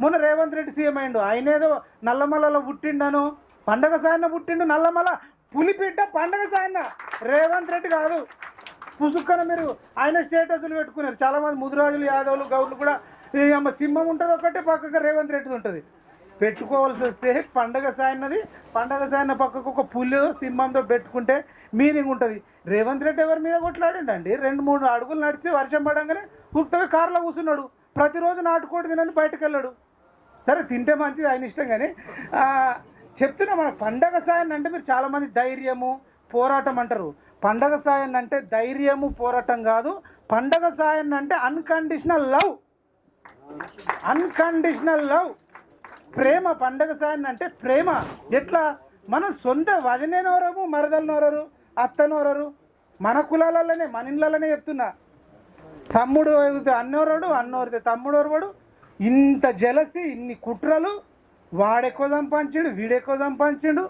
మొన్న రేవంత్ రెడ్డి సీఎం అయిండు, ఆయనేదో నల్లమల్లలో పుట్టిండను, పండగ సాయన పుట్టిండు నల్లమల్ల పులిపిట్ట పండగ సాయన, రేవంత్ రెడ్డి కాదు. పుసుక్కన మీరు ఆయన స్టేటస్లు పెట్టుకున్నారు చాలామంది ముదిరాజులు యాదవులు గౌడ్లు కూడా. సింహం ఉంటుంది ఒకటి, పక్కకు రేవంత్ రెడ్డి ఉంటుంది. పెట్టుకోవాల్సి వస్తే పండగ సాయన్నది, పండగ సాయన్న పక్కకు ఒక పులి సింహంతో పెట్టుకుంటే మీనింగ్ ఉంటుంది. రేవంత్ రెడ్డి ఎవరి మీద కొట్లాడిండండి? 2-3 అడుగులు నడిచి వర్షం పడంగానే ఉక్తవి కారులో కూర్చున్నాడు. ప్రతిరోజు నాటుకోటి తినని బయటకు వెళ్ళాడు. సరే తింటే మంచిది, ఆయన ఇష్టం. కానీ చెప్తున్నా, మన పండగ సాయన్ అంటే మీరు చాలామంది ధైర్యము పోరాటం అంటారు. పండగ సాయన్ అంటే ధైర్యము పోరాటం కాదు. పండగ సాయన్ అంటే అన్కండిషనల్ లవ్, అన్కండిషనల్ లవ్, ప్రేమ. పండగ సాయన్ అంటే ప్రేమ. ఎట్లా మనం సొంత వదినేనోరము, మరదలనోరరు, అత్తనోరరు, మన కులాలలోనే మన ఇళ్ళలోనే చెప్తున్నా. తమ్ముడు అన్నోరడు, అన్నోరితే తమ్ముడు ఓరవాడు. ఇంత జలసి, ఇన్ని కుట్రలు, వాడెక్కువ సంపాదించాడు, వీడెక్కువ సంపాదించాడు.